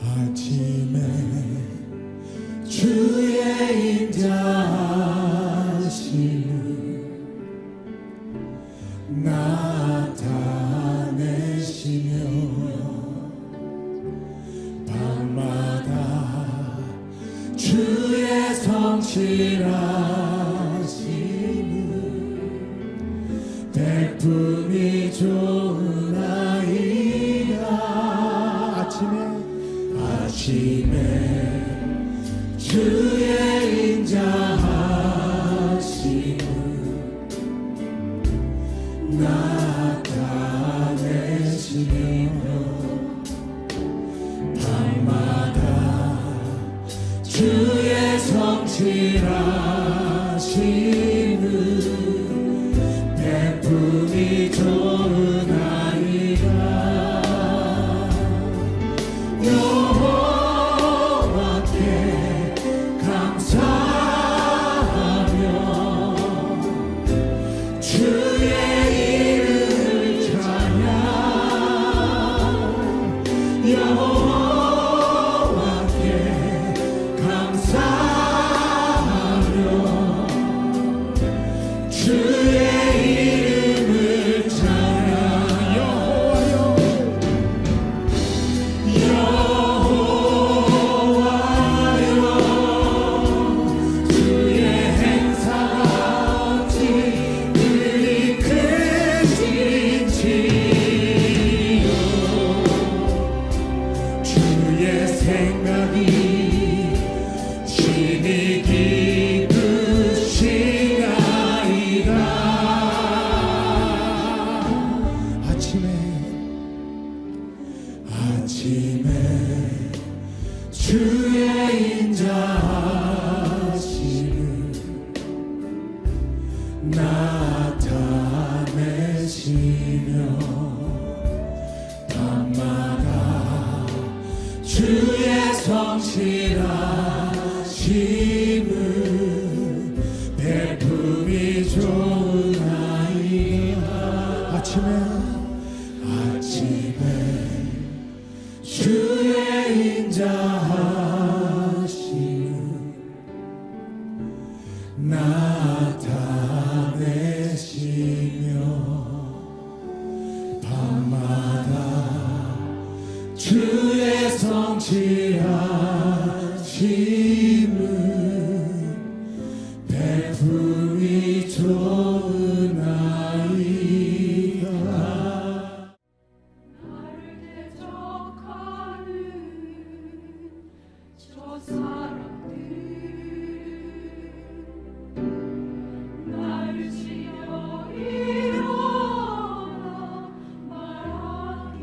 아침에 주의 인자하심을 나타내시며 밤마다 주의 성실하심을 베품이 좋으나이다. 아침에 주의 인자하심을 나타내시며 밤마다 주의 성실하심을 베품이 좋으나이다. 여호와께 감사하며 주의 이름을 찬양. 여호와께 감사하며 주의 이름을 찬양. 생각이 신이 기쁘시나이다. 아침에 주의 인자하심을 나타내시며 밤마다 주의 성실하심을 베품이 좋으나이다. 아침에 주의 인자하심을 나타내시며 밤마다 주의 성실하심을 베품이 좋으나이다. 나를 대적하는 저 사람들 나를 치려 일어나 말하기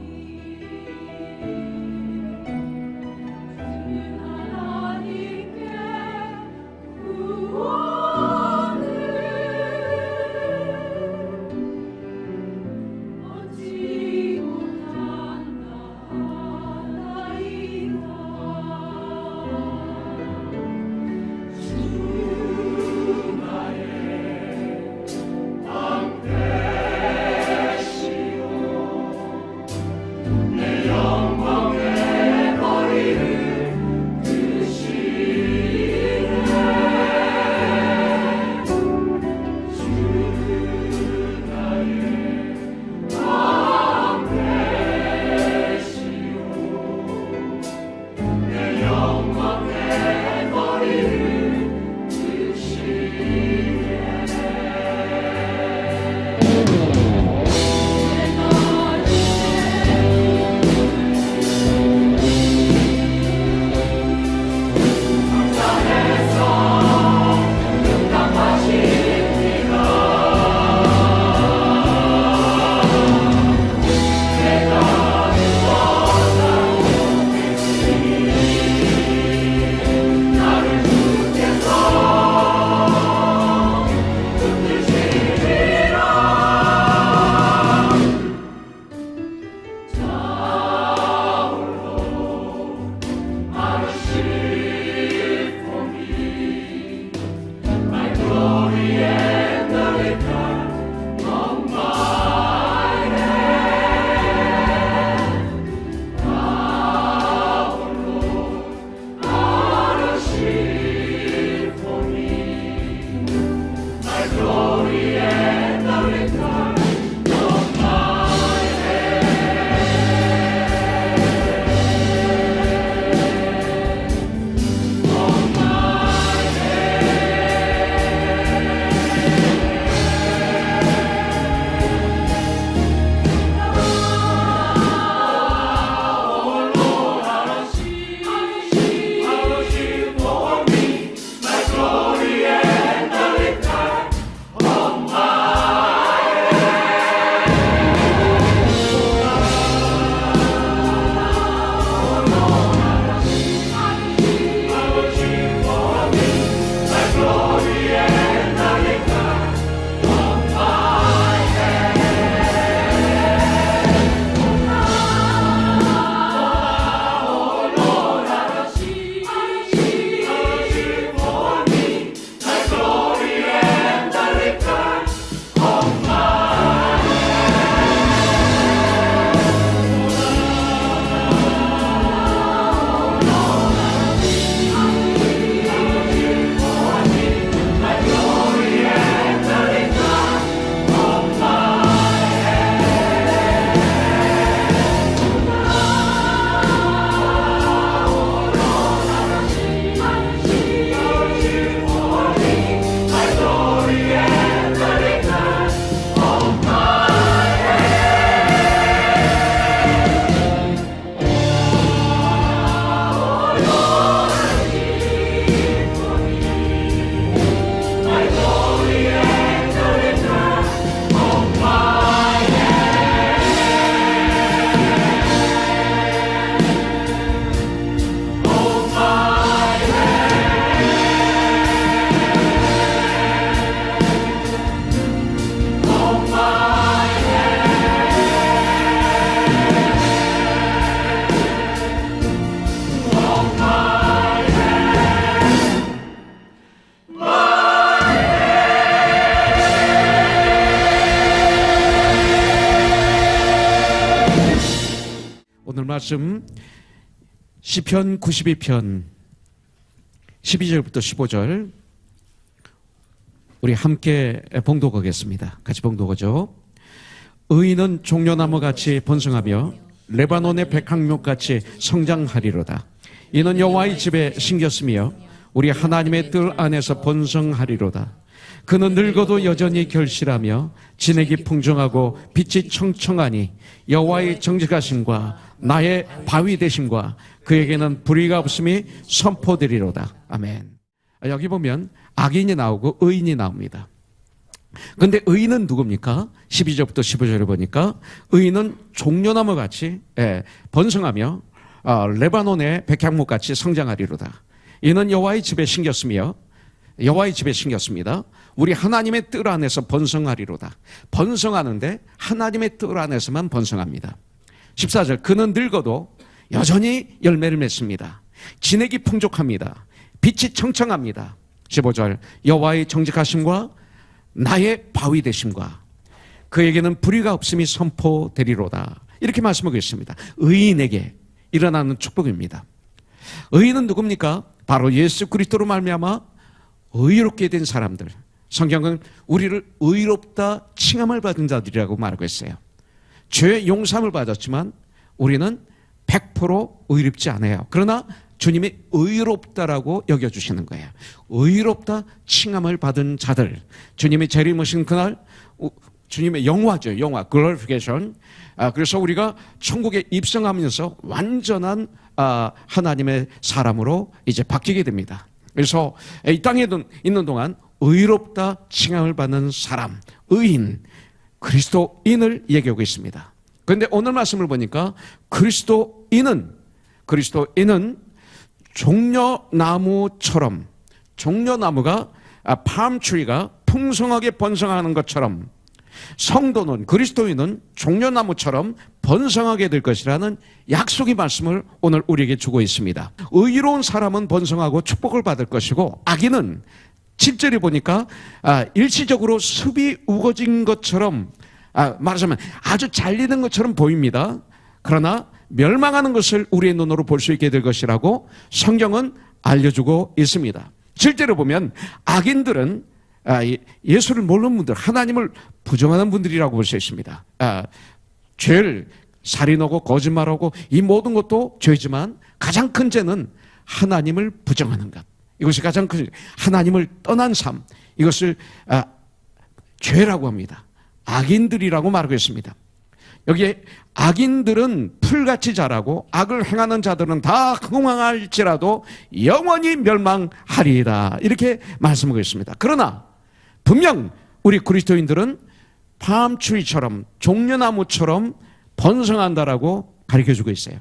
말씀 시편 92편 12절부터 15절 우리 함께 봉독하겠습니다. 같이 봉독하죠. 의인은 종려나무같이 번성하며 레바논의 백향목같이 성장하리로다. 이는 여호와의 집에 심겼으며 우리 하나님의 뜰 안에서 번성하리로다. 그는 늙어도 여전히 결실하며 진액이 풍성하고 빛이 청청하니 여호와의 정직하심과 나의 바위 되심과 그에게는 불의가 없음이 선포되리로다. 아멘. 여기 보면 악인이 나오고 의인이 나옵니다. 그런데 의인은 누굽니까? 12절부터 15절을 보니까 의인은 종려나무같이 번성하며 레바논의 백향목같이 성장하리로다. 이는 여호와의 집에 심겼으며 여호와의 집에 심겼습니다. 우리 하나님의 뜰 안에서 번성하리로다. 번성하는데 하나님의 뜰 안에서만 번성합니다. 14절 그는 늙어도 여전히 열매를 맺습니다. 진액이 풍족합니다. 빛이 청청합니다. 15절 여호와의 정직하심과 나의 바위 되심과 그에게는 불의가 없음이 선포되리로다. 이렇게 말씀하고 있습니다. 의인에게 일어나는 축복입니다. 의인은 누굽니까? 바로 예수 그리스도로 말미암아 의롭게 된 사람들. 성경은 우리를 의롭다 칭함을 받은 자들이라고 말하고 있어요. 죄의 용서함을 받았지만 우리는 100% 의롭지 않아요. 그러나 주님이 의롭다라고 여겨주시는 거예요. 의롭다 칭함을 받은 자들. 주님이 재림하신 그날 주님의 영화죠. 영화, 글로리피케이션. 그래서 우리가 천국에 입성하면서 완전한 하나님의 사람으로 이제 바뀌게 됩니다. 그래서 이 땅에 있는 동안 의롭다 칭함을 받는 사람, 의인, 그리스도인을 얘기하고 있습니다. 그런데 오늘 말씀을 보니까 그리스도인은 종려나무처럼, 종려나무가 팜트리가 풍성하게 번성하는 것처럼 성도는, 그리스도인은 종려나무처럼 번성하게 될 것이라는 약속의 말씀을 오늘 우리에게 주고 있습니다. 의로운 사람은 번성하고 축복을 받을 것이고 악인은 10절에 보니까 일시적으로 습이 우거진 것처럼, 말하자면 아주 잘리는 것처럼 보입니다. 그러나 멸망하는 것을 우리의 눈으로 볼 수 있게 될 것이라고 성경은 알려주고 있습니다. 실제로 보면 악인들은 예수를 모르는 분들, 하나님을 부정하는 분들이라고 볼 수 있습니다. 죄를 살인하고 거짓말하고 이 모든 것도 죄지만 가장 큰 죄는 하나님을 부정하는 것. 이것이 가장 큰, 하나님을 떠난 삶, 이것을 죄라고 합니다. 악인들이라고 말하고 있습니다. 여기에 악인들은 풀같이 자라고 악을 행하는 자들은 다 흥황할지라도 영원히 멸망하리이다. 이렇게 말씀하고 있습니다. 그러나 분명 우리 그리스도인들은 팜트리처럼, 종려나무처럼 번성한다라고 가르쳐주고 있어요.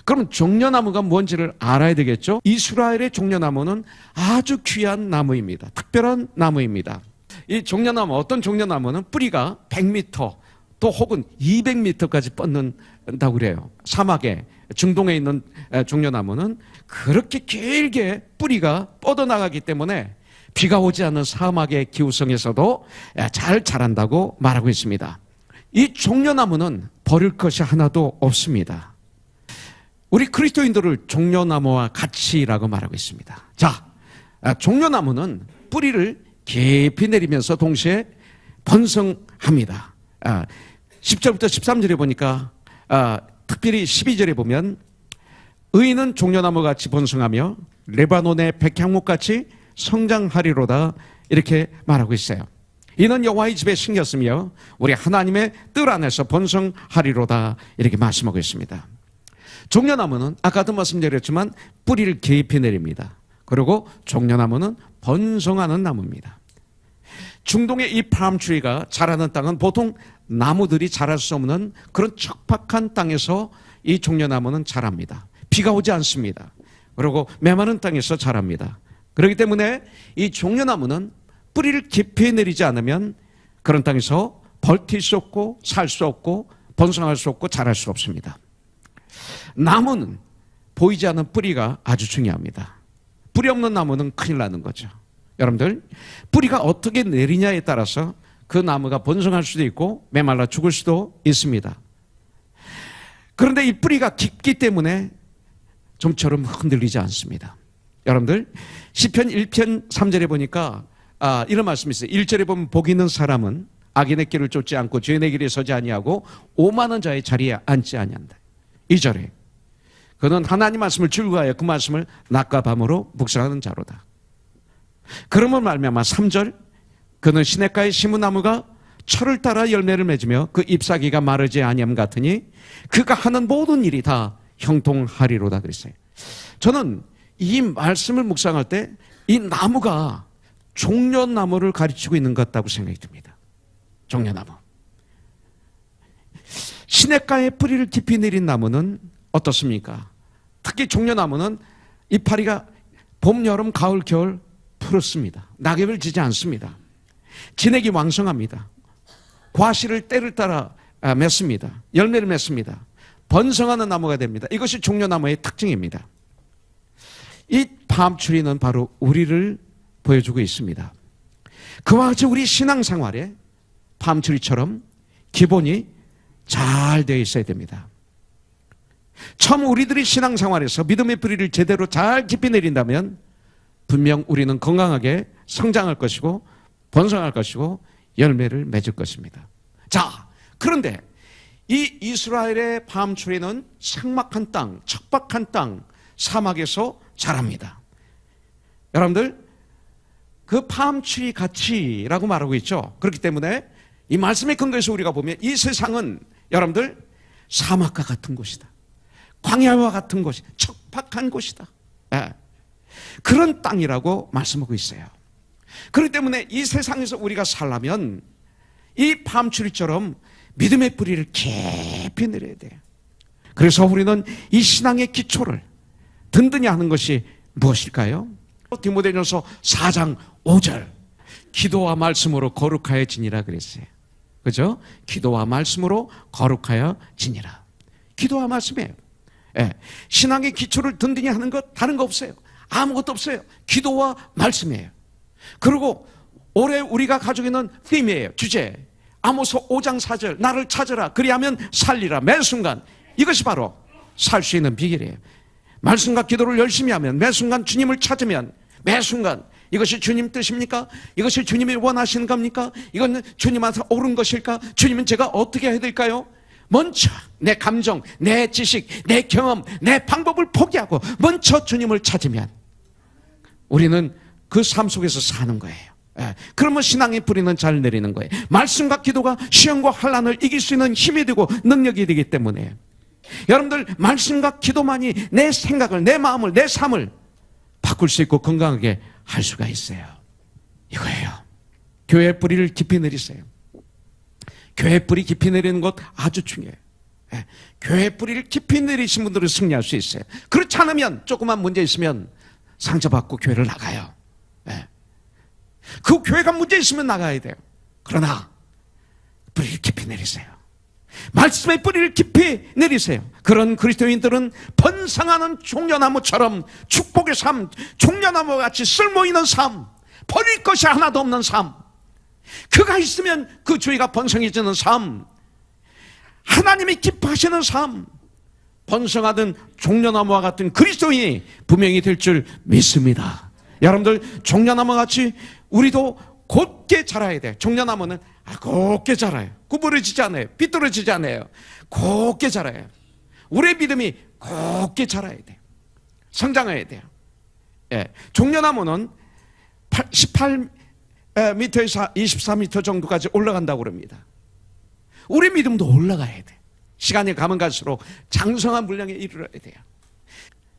그럼 종려나무가 뭔지를 알아야 되겠죠? 이스라엘의 종려나무는 아주 귀한 나무입니다. 특별한 나무입니다. 이 종려나무, 어떤 종려나무는 뿌리가 100m 또 혹은 200m까지 뻗는다고 그래요. 사막에, 중동에 있는 종려나무는 그렇게 길게 뿌리가 뻗어나가기 때문에 비가 오지 않는 사막의 기후성에서도 잘 자란다고 말하고 있습니다. 이 종려나무는 버릴 것이 하나도 없습니다. 우리 그리스도인들을 종려나무와 같이라고 말하고 있습니다. 자, 종려나무는 뿌리를 깊이 내리면서 동시에 번성합니다. 10절부터 13절에 보니까 특별히 12절에 보면 의인은 종려나무같이 번성하며 레바논의 백향목같이 성장하리로다 이렇게 말하고 있어요. 이는 여호와의 집에 심겼으며 우리 하나님의 뜰 안에서 번성하리로다 이렇게 말씀하고 있습니다. 종려나무는 아까도 말씀드렸지만 뿌리를 깊이 내립니다. 그리고 종려나무는 번성하는 나무입니다. 중동의 이 팜트리가 자라는 땅은 보통 나무들이 자랄 수 없는 그런 척박한 땅에서 이 종려나무는 자랍니다. 비가 오지 않습니다. 그리고 메마른 땅에서 자랍니다. 그렇기 때문에 이 종려나무는 뿌리를 깊이 내리지 않으면 그런 땅에서 버틸 수 없고 살 수 없고 번성할 수 없고 자랄 수 없습니다. 나무는 보이지 않는 뿌리가 아주 중요합니다. 뿌리 없는 나무는 큰일 나는 거죠. 여러분들, 뿌리가 어떻게 내리냐에 따라서 그 나무가 번성할 수도 있고 메말라 죽을 수도 있습니다. 그런데 이 뿌리가 깊기 때문에 좀처럼 흔들리지 않습니다. 여러분들 시편 1편 3절에 보니까 이런 말씀이 있어요. 1절에 보면 복 있는 사람은 악인의 길을 쫓지 않고 죄인의 길에 서지 아니하고 오만한 자의 자리에 앉지 아니한다. 2절에 그는 하나님 말씀을 즐거워하여 그 말씀을 낮과 밤으로 묵상하는 자로다. 그러면 말미암아 3절 그는 시냇가에 심은 나무가 철을 따라 열매를 맺으며 그 잎사귀가 마르지 아니함 같으니 그가 하는 모든 일이 다 형통하리로다 그랬어요. 저는 이 말씀을 묵상할 때 이 나무가 종려나무를 가르치고 있는 것 같다고 생각이 듭니다. 종려나무. 시냇가에 뿌리를 깊이 내린 나무는 어떻습니까? 특히 종려나무는 이파리가 봄, 여름, 가을, 겨울 푸릅습니다. 낙엽을 지지 않습니다. 진액이 왕성합니다. 과실을 때를 따라 맺습니다. 열매를 맺습니다. 번성하는 나무가 됩니다. 이것이 종려나무의 특징입니다. 이 팜트리는 바로 우리를 보여주고 있습니다. 그와 같이 우리 신앙생활에 팜트리처럼 기본이 잘 되어 있어야 됩니다. 처음 우리들이 신앙생활에서 믿음의 뿌리를 제대로 잘 깊이 내린다면 분명 우리는 건강하게 성장할 것이고 번성할 것이고 열매를 맺을 것입니다. 자, 그런데 이 이스라엘의 팜트리는 삭막한 땅, 척박한 땅, 사막에서 자랍니다. 여러분들 그 팜트리 가치라고 말하고 있죠. 그렇기 때문에 이 말씀의 근거에서 우리가 보면 이 세상은 여러분들 사막과 같은 곳이다. 광야와 같은 곳이 척박한 곳이다. 네. 그런 땅이라고 말씀하고 있어요. 그렇기 때문에 이 세상에서 우리가 살려면 이 팜트리처럼 믿음의 뿌리를 깊이 내려야 돼요. 그래서 우리는 이 신앙의 기초를 든든히 하는 것이 무엇일까요? 디모데전서 4장 5절 기도와 말씀으로 거룩하여 지니라 그랬어요. 그죠? 기도와 말씀으로 거룩하여 지니라. 기도와 말씀이에요. 예. 신앙의 기초를 든든히 하는 것 다른 거 없어요. 아무것도 없어요. 기도와 말씀이에요. 그리고 올해 우리가 가지고 있는 팀이에요. 주제. 아모스 5장 4절 나를 찾으라 그리하면 살리라. 매 순간 이것이 바로 살 수 있는 비결이에요. 말씀과 기도를 열심히 하면 매 순간 주님을 찾으면 매 순간 이것이 주님 뜻입니까? 이것이 주님이 원하시는 겁니까? 이건 주님한테 옳은 것일까? 주님은 제가 어떻게 해야 될까요? 먼저 내 감정, 내 지식, 내 경험, 내 방법을 포기하고 먼저 주님을 찾으면 우리는 그 삶 속에서 사는 거예요. 예. 그러면 신앙의 뿌리는 잘 내리는 거예요. 말씀과 기도가 시험과 환난을 이길 수 있는 힘이 되고 능력이 되기 때문에 여러분들 말씀과 기도만이 내 생각을, 내 마음을, 내 삶을 바꿀 수 있고 건강하게 할 수가 있어요. 이거예요. 교회의 뿌리를 깊이 내리세요. 교회의 뿌리 깊이 내리는 것 아주 중요해요. 예. 교회의 뿌리를 깊이 내리신 분들은 승리할 수 있어요. 그렇지 않으면 조그만 문제 있으면 상처받고 교회를 나가요. 예. 그 교회가 문제 있으면 나가야 돼요. 그러나 뿌리를 깊이 내리세요. 말씀의 뿌리를 깊이 내리세요. 그런 그리스도인들은 번성하는 종려나무처럼 축복의 삶, 종려나무와 같이 쓸모있는 삶, 버릴 것이 하나도 없는 삶, 그가 있으면 그 주위가 번성해지는 삶, 하나님이 기뻐하시는 삶, 번성하던 종려나무와 같은 그리스도인이 분명히 될 줄 믿습니다. 여러분들 종려나무와 같이 우리도 곧게 자라야 돼요. 종려나무는 곧게 자라요. 구부러지지 않아요. 삐뚤어지지 않아요. 곧게 자라요. 우리의 믿음이 곧게 자라야 돼요. 성장해야 돼요. 예. 종려나무는 18m에서 24m 정도까지 올라간다고 그럽니다. 우리 믿음도 올라가야 돼. 시간이 가면 갈수록 장성한 분량에 이르러야 돼요.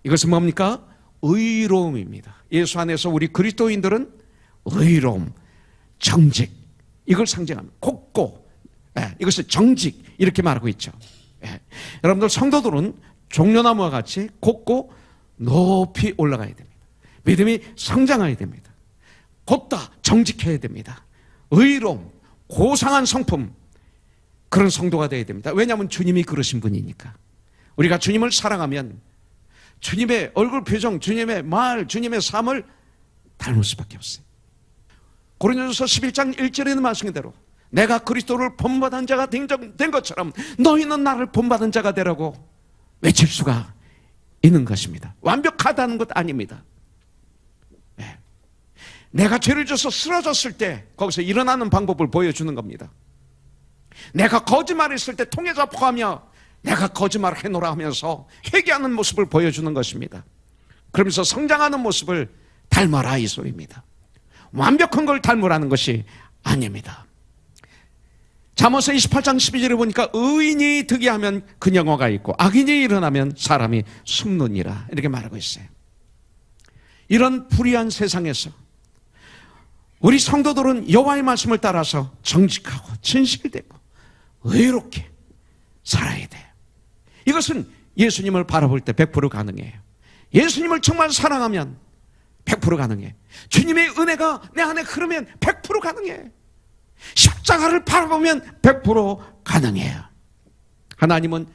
이것은 뭡니까? 의로움입니다. 예수 안에서 우리 그리스도인들은 의로움, 정직, 이걸 상징합니다. 곱고, 예, 이것을 정직 이렇게 말하고 있죠. 예. 여러분들 성도들은 종려나무와 같이 곱고 높이 올라가야 됩니다. 믿음이 성장해야 됩니다. 곱다, 정직해야 됩니다. 의로움, 고상한 성품, 그런 성도가 되어야 됩니다. 왜냐하면 주님이 그러신 분이니까. 우리가 주님을 사랑하면 주님의 얼굴 표정, 주님의 말, 주님의 삶을 닮을 수밖에 없어요. 고린도전서 11장 1절에 있는 말씀 그대로 내가 그리스도를 본받은 자가 된 것처럼 너희는 나를 본받은 자가 되라고 외칠 수가 있는 것입니다. 완벽하다는 것 아닙니다. 네. 내가 죄를 져서 쓰러졌을 때 거기서 일어나는 방법을 보여주는 겁니다. 내가 거짓말했을 때 통에 잡혀가며 내가 거짓말을 해놓으라 하면서 회개하는 모습을 보여주는 것입니다. 그러면서 성장하는 모습을 닮아라 이 소리입니다. 완벽한 걸 닮으라는 것이 아닙니다. 잠언서 28장 12절에 보니까 의인이 득이하면 근영화가 있고 악인이 일어나면 사람이 숨느니라 이렇게 말하고 있어요. 이런 불의한 세상에서 우리 성도들은 여호와의 말씀을 따라서 정직하고 진실되고 의롭게 살아야 돼요. 이것은 예수님을 바라볼 때 100% 가능해요. 예수님을 정말 사랑하면 100% 가능해. 주님의 은혜가 내 안에 흐르면 100% 가능해. 십자가를 바라보면 100% 가능해요. 하나님은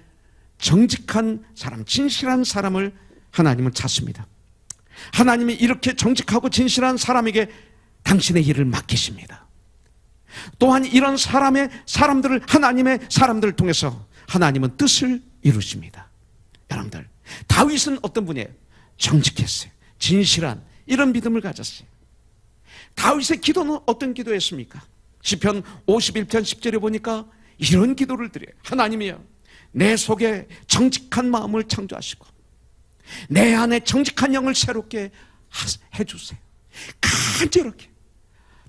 정직한 사람, 진실한 사람을 하나님은 찾습니다. 하나님이 이렇게 정직하고 진실한 사람에게 당신의 일을 맡기십니다. 또한 이런 사람들을 하나님의 사람들을 통해서 하나님은 뜻을 이루십니다. 여러분들, 다윗은 어떤 분이에요? 정직했어요. 진실한 이런 믿음을 가졌어요. 다윗의 기도는 어떤 기도였습니까? 시편 51편 10절에 보니까 이런 기도를 드려요. 하나님이여, 내 속에 정직한 마음을 창조하시고 내 안에 정직한 영을 새롭게 해주세요. 간절하게.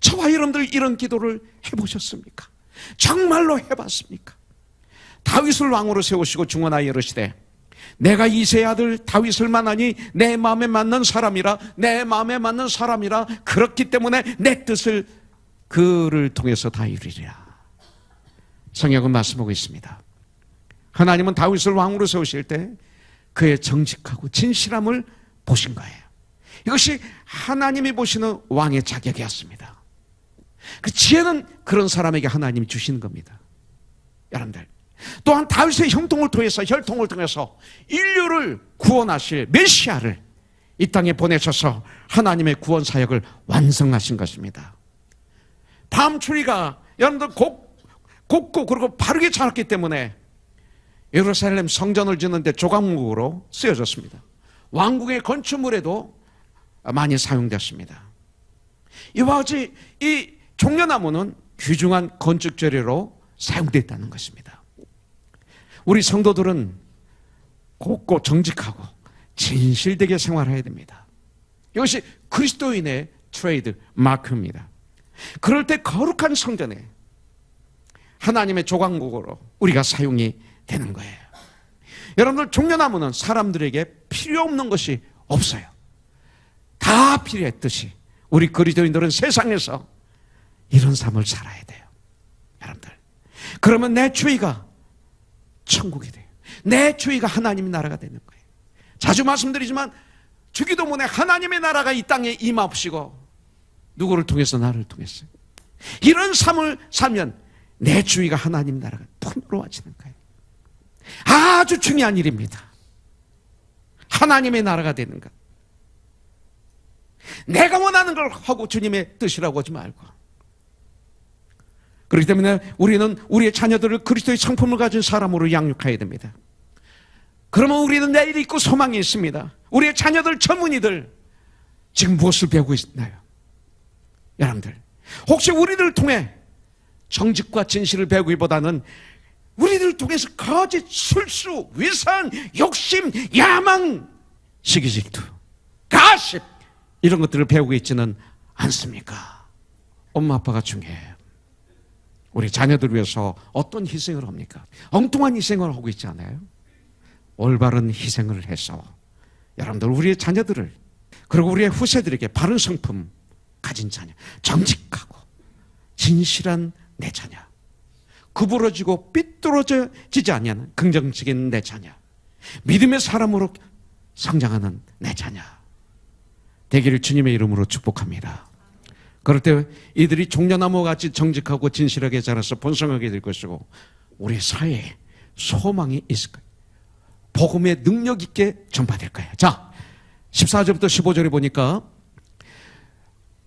저와 여러분들 이런 기도를 해보셨습니까? 정말로 해봤습니까? 다윗을 왕으로 세우시고 중원하여 이르시되 내가 이새의 아들 다윗을 만나니 내 마음에 맞는 사람이라, 내 마음에 맞는 사람이라, 그렇기 때문에 내 뜻을 그를 통해서 다 이루리라. 성경은 말씀하고 있습니다. 하나님은 다윗을 왕으로 세우실 때 그의 정직하고 진실함을 보신 거예요. 이것이 하나님이 보시는 왕의 자격이었습니다. 그 지혜는 그런 사람에게 하나님이 주시는 겁니다. 여러분들, 또한 다윗의 혈통을 통해서 인류를 구원하실 메시아를 이 땅에 보내셔서 하나님의 구원 사역을 완성하신 것입니다. 밤추리가 여러분들 곱고 그리고 바르게 자랐기 때문에 예루살렘 성전을 짓는데 조각목으로 쓰여졌습니다. 왕궁의 건축물에도 많이 사용됐습니다. 이와 같이 이 종려나무는 귀중한 건축 재료로 사용됐다는 것입니다. 우리 성도들은 곱고 정직하고 진실되게 생활해야 됩니다. 이것이 그리스도인의 트레이드 마크입니다. 그럴 때 거룩한 성전에 하나님의 조각목으로 우리가 사용이 되는 거예요. 여러분들, 종려나무는 사람들에게 필요 없는 것이 없어요. 다 필요했듯이 우리 그리스도인들은 세상에서 이런 삶을 살아야 돼요. 여러분들, 그러면 내 주위가 천국이 돼요. 내 주위가 하나님의 나라가 되는 거예요. 자주 말씀드리지만 주기도문에 하나님의 나라가 이 땅에 임하시고 누구를 통해서? 나를 통해서. 이런 삶을 살면 내 주위가 하나님 나라가 풍요로워지는 거예요. 아주 중요한 일입니다. 하나님의 나라가 되는 것. 내가 원하는 걸 하고 주님의 뜻이라고 하지 말고. 그렇기 때문에 우리는 우리의 자녀들을 그리스도의 성품을 가진 사람으로 양육해야 됩니다. 그러면 우리는 내일이 있고 소망이 있습니다. 우리의 자녀들, 젊은이들 지금 무엇을 배우고 있나요? 여러분들, 혹시 우리들을 통해 정직과 진실을 배우기보다는 우리들을 통해서 거짓, 술수, 위선, 욕심, 야망, 시기 질투, 가십 이런 것들을 배우고 있지는 않습니까? 엄마 아빠가 중요해요. 우리 자녀들을 위해서 어떤 희생을 합니까? 엉뚱한 희생을 하고 있지 않아요? 올바른 희생을 해서 여러분들, 우리의 자녀들을, 그리고 우리의 후세들에게 바른 성품 가진 자녀, 정직하고 진실한 내 자녀, 구부러지고 삐뚤어지지 않는 긍정적인 내 자녀, 믿음의 사람으로 성장하는 내 자녀 되기를 주님의 이름으로 축복합니다. 그럴 때 이들이 종려나무와 같이 정직하고 진실하게 자라서 번성하게 될 것이고 우리 사회에 소망이 있을 거예요. 복음의 능력 있게 전파될 거예요. 자, 14절부터 15절에 보니까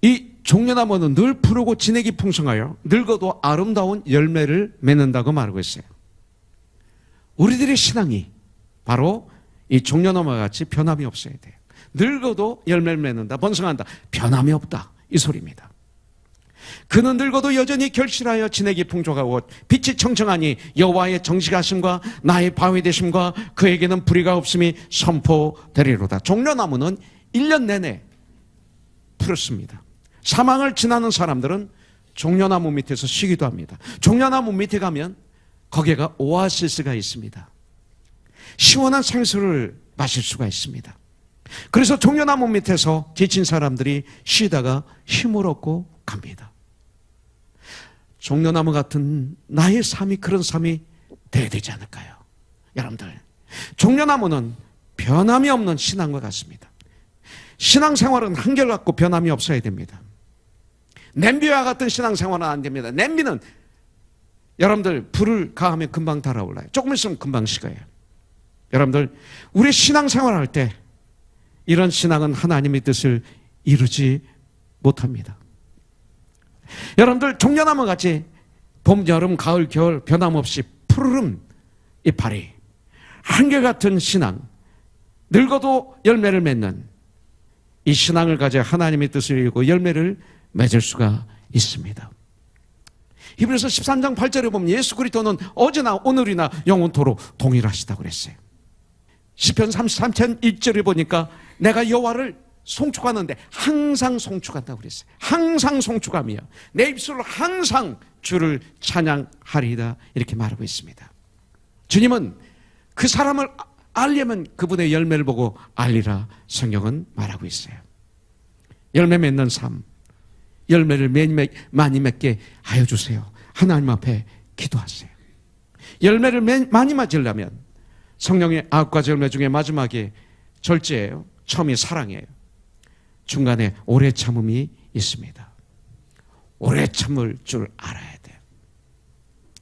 이 종려나무는 늘 푸르고 진액이 풍성하여 늙어도 아름다운 열매를 맺는다고 말하고 있어요. 우리들의 신앙이 바로 이 종려나무와 같이 변함이 없어야 돼요. 늙어도 열매를 맺는다, 번성한다, 변함이 없다, 이 소리입니다. 그는 늙어도 여전히 결실하여 진액이 풍족하고 빛이 청청하니 여호와의 정직하심과 나의 바위 되심과 그에게는 불의가 없음이 선포되리로다. 종려나무는 1년 내내 푸르습니다. 사망을 지나는 사람들은 종려나무 밑에서 쉬기도 합니다. 종려나무 밑에 가면 거기가 오아시스가 있습니다. 시원한 생수를 마실 수가 있습니다. 그래서 종려나무 밑에서 지친 사람들이 쉬다가 힘을 얻고 갑니다. 종려나무 같은 나의 삶이 그런 삶이 돼야 되지 않을까요? 여러분들, 종려나무는 변함이 없는 신앙과 같습니다. 신앙생활은 한결같고 변함이 없어야 됩니다. 냄비와 같은 신앙생활은 안 됩니다. 냄비는 여러분들 불을 가하면 금방 달아올라요. 조금 있으면 금방 식어요. 여러분들, 우리 신앙생활할 때 이런 신앙은 하나님의 뜻을 이루지 못합니다. 여러분들, 종려나무 같이 봄, 여름, 가을, 겨울 변함없이 푸르른 이파리, 한결같은 신앙, 늙어도 열매를 맺는 이 신앙을 가져 하나님의 뜻을 이루고 열매를 맺을 수가 있습니다. 히브리서 13장 8절에 보면 예수 그리스도는 어제나 오늘이나 영원토록 동일하시다고 그랬어요. 시편 33편 1절에 보니까 내가 여호와를 송축하는데 항상 송축한다고 그랬어요. 항상 송축하며 내 입술로 항상 주를 찬양하리이다, 이렇게 말하고 있습니다. 주님은 그 사람을 알려면 그분의 열매를 보고 알리라, 성경은 말하고 있어요. 열매 맺는 삶, 열매를 많이 맺게 하여 주세요. 하나님 앞에 기도하세요. 열매를 많이 맞으려면 성령의 9가지 열매 중에 마지막에 절제예요. 처음이 사랑이에요. 중간에 오래 참음이 있습니다. 오래 참을 줄 알아야 돼요.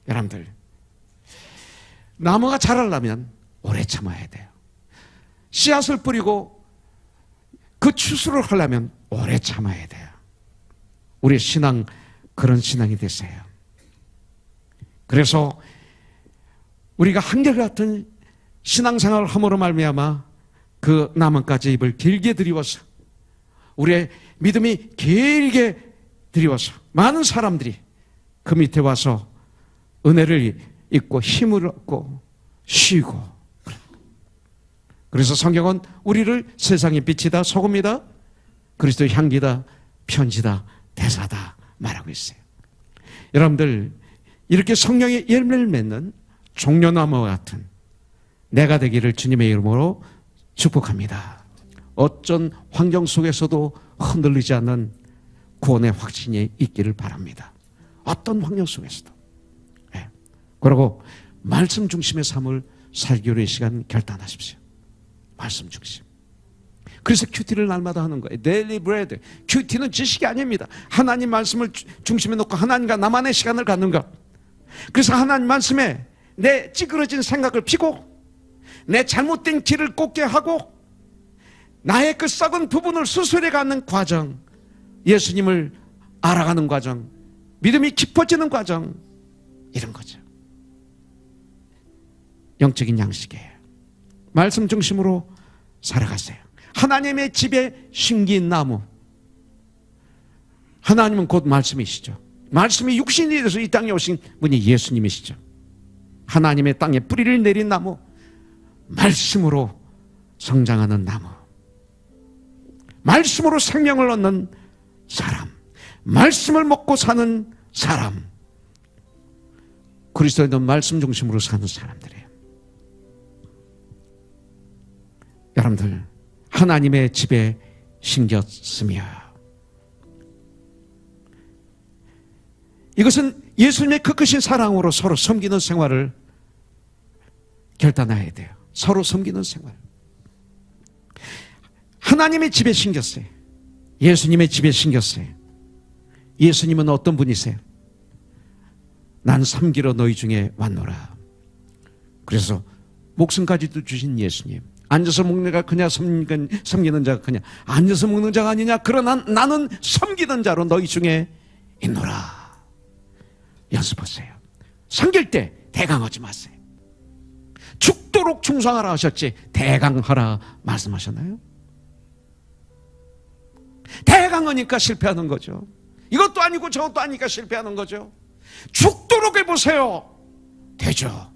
여러분들, 나무가 자라려면 오래 참아야 돼요. 씨앗을 뿌리고 그 추수를 하려면 오래 참아야 돼요. 우리 신앙, 그런 신앙이 되세요. 그래서 우리가 한결같은 신앙생활을 함으로 말미암아 그 나뭇가지 잎을 길게 들이워서 우리의 믿음이 길게 들이워서 많은 사람들이 그 밑에 와서 은혜를 잊고 힘을 얻고 쉬고, 그래서 성경은 우리를 세상의 빛이다, 소금이다, 그리스도의 향기다, 편지다, 대사다 말하고 있어요. 여러분들, 이렇게 성령의 열매를 맺는 종려나무와 같은 내가 되기를 주님의 이름으로 축복합니다. 어떤 환경 속에서도 흔들리지 않는 구원의 확신이 있기를 바랍니다. 어떤 환경 속에서도. 네. 그리고 말씀 중심의 삶을 살기로 이 시간 결단하십시오. 말씀 중심. 그래서 큐티를 날마다 하는 거예요. 데일리 브레드. 큐티는 지식이 아닙니다. 하나님 말씀을 중심에 놓고 하나님과 나만의 시간을 갖는 것. 그래서 하나님 말씀에 내 찌그러진 생각을 피고 내 잘못된 길을 꽂게 하고 나의 그 썩은 부분을 수술해가는 과정, 예수님을 알아가는 과정, 믿음이 깊어지는 과정, 이런 거죠. 영적인 양식이에요. 말씀 중심으로 살아가세요. 하나님의 집에 심긴 나무, 하나님은 곧 말씀이시죠. 말씀이 육신이 돼서 이 땅에 오신 분이 예수님이시죠. 하나님의 땅에 뿌리를 내린 나무, 말씀으로 성장하는 나무, 말씀으로 생명을 얻는 사람, 말씀을 먹고 사는 사람, 그리스도인은 말씀 중심으로 사는 사람들이에요. 여러분들, 하나님의 집에 심겼으며, 이것은 예수님의 그 크신 사랑으로 서로 섬기는 생활을 결단해야 돼요. 서로 섬기는 생활. 하나님의 집에 심겼어요. 예수님의 집에 심겼어요. 예수님은 어떤 분이세요? 난 섬기러 너희 중에 왔노라. 그래서 목숨까지도 주신 예수님. 앉아서 먹는 자가 그냐, 섬기는 자가 그냐. 앉아서 먹는 자가 아니냐. 그러나 나는 섬기는 자로 너희 중에 있노라. 연습하세요. 섬길 때 대강하지 마세요. 죽도 죽도록 충성하라 하셨지 대강하라 말씀하셨나요? 대강하니까 실패하는 거죠. 이것도 아니고 저것도 아니니까 실패하는 거죠. 죽도록 해보세요. 되죠.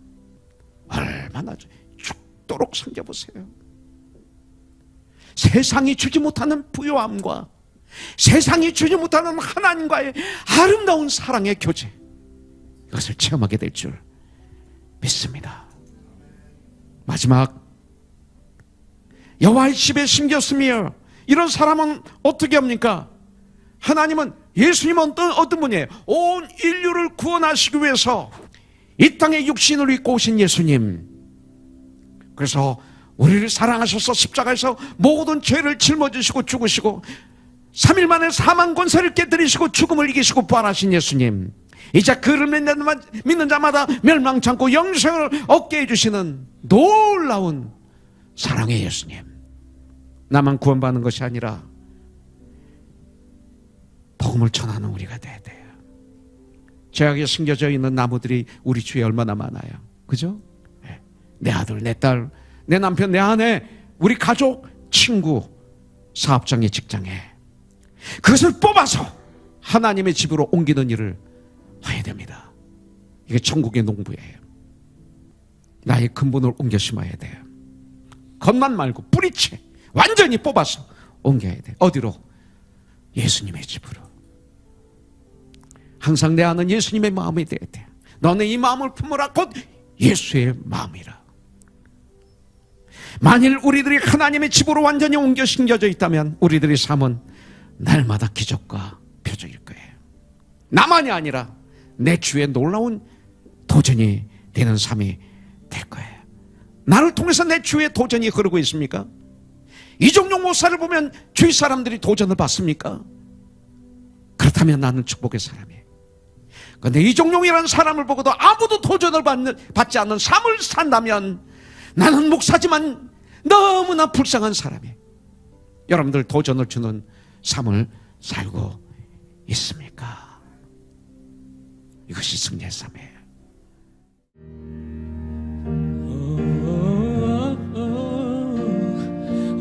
얼마나 죽도록 섬겨보세요. 세상이 주지 못하는 부요함과 세상이 주지 못하는 하나님과의 아름다운 사랑의 교제, 이것을 체험하게 될 줄 믿습니다. 마지막, 여호와의 집에 심겼으며, 이런 사람은 어떻게 합니까? 하나님은, 예수님은 어떤 분이에요? 온 인류를 구원하시기 위해서 이 땅에 육신을 입고 오신 예수님. 그래서 우리를 사랑하셔서 십자가에서 모든 죄를 짊어지시고 죽으시고 3일 만에 사망 권세를 깨뜨리시고 죽음을 이기시고 부활하신 예수님. 이제 그를 믿는 자마다 멸망치 않고 영생을 얻게 해주시는 놀라운 사랑의 예수님. 나만 구원받는 것이 아니라 복음을 전하는 우리가 돼야 돼요. 죄악에 숨겨져 있는 나무들이 우리 주위에 얼마나 많아요. 그죠? 내 아들, 내 딸, 내 남편, 내 아내, 우리 가족, 친구, 사업장에, 직장에, 그것을 뽑아서 하나님의 집으로 옮기는 일을 해야 됩니다. 이게 천국의 농부예요. 나의 근본을 옮겨 심어야 돼요. 겉만 말고 뿌리채 완전히 뽑아서 옮겨야 돼요. 어디로? 예수님의 집으로. 항상 내 안은 예수님의 마음이 되어야 돼요. 너는 이 마음을 품으라 곧 예수의 마음이라. 만일 우리들이 하나님의 집으로 완전히 옮겨 심겨져 있다면 우리들의 삶은 날마다 기적과 표적일 거예요. 나만이 아니라 내 주위에 놀라운 도전이 되는 삶이 될 거예요. 나를 통해서 내 주위에 도전이 흐르고 있습니까? 이종용 목사를 보면 주위 사람들이 도전을 받습니까? 그렇다면 나는 축복의 사람이에요. 그런데 이종용이라는 사람을 보고도 아무도 도전을 받지 않는 삶을 산다면 나는 목사지만 너무나 불쌍한 사람이에요. 여러분들 도전을 주는 삶을 살고 있습니까? 이것이 승리의 삶이에요.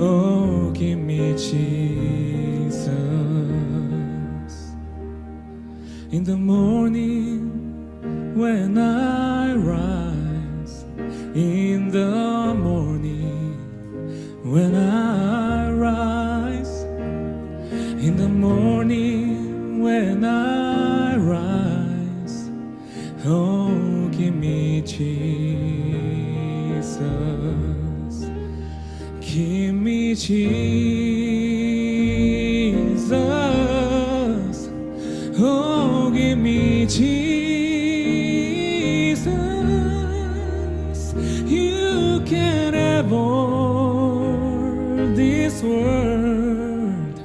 Oh, give me Jesus. In the morning when I rise, in the morning when I rise, in the morning when I rise, oh, give me Jesus. Give me Jesus. Oh, give me Jesus. You can have all this world.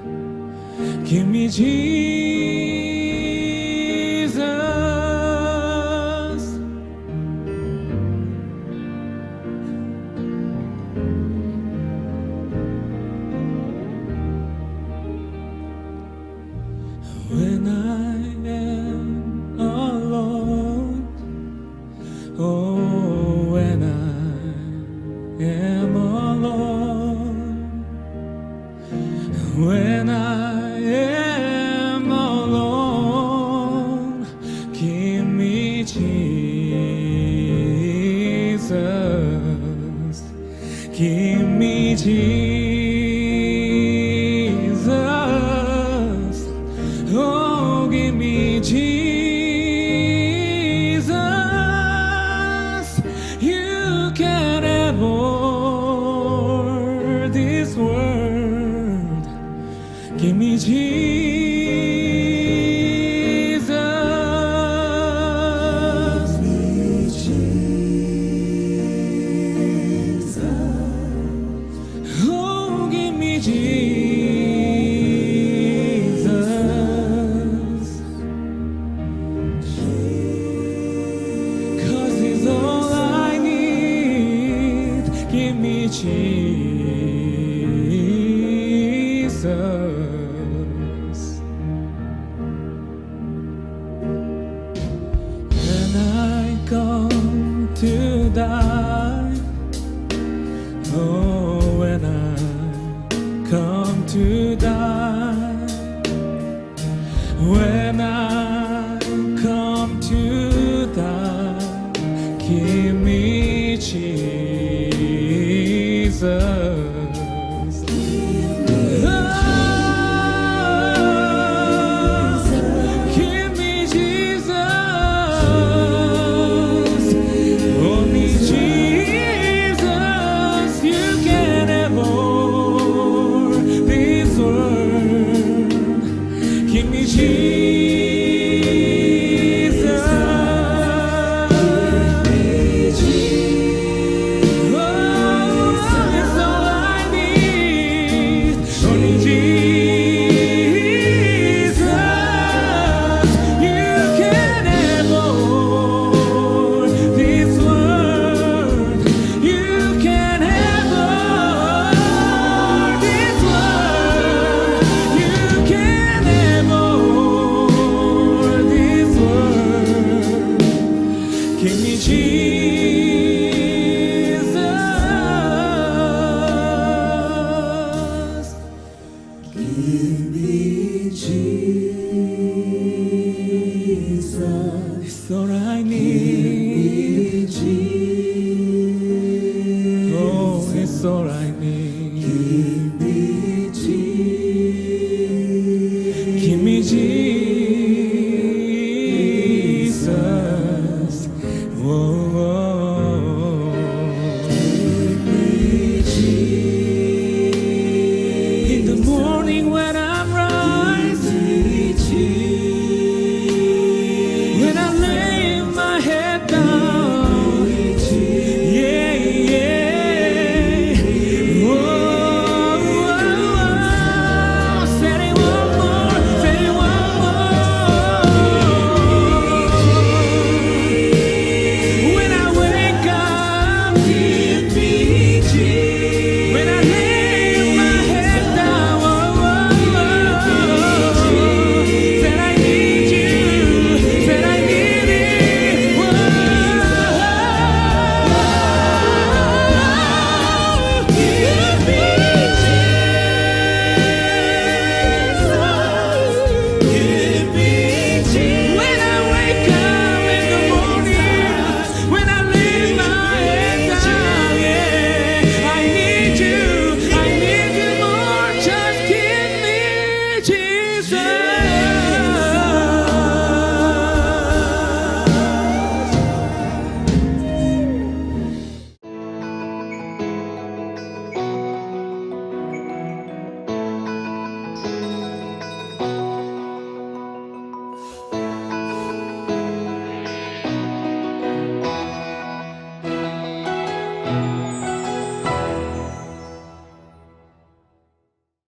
Give me Jesus. When I am alone, oh, when I am alone, when I am alone, give me Jesus, give me Jesus. Oh, give me Jesus. You can have all this world. Give me Jesus. Oh, give me Jesus. 'Cause He's all I need. Give me Jesus. When I come to die, to die, when I come to die, give me Jesus. It's all I need.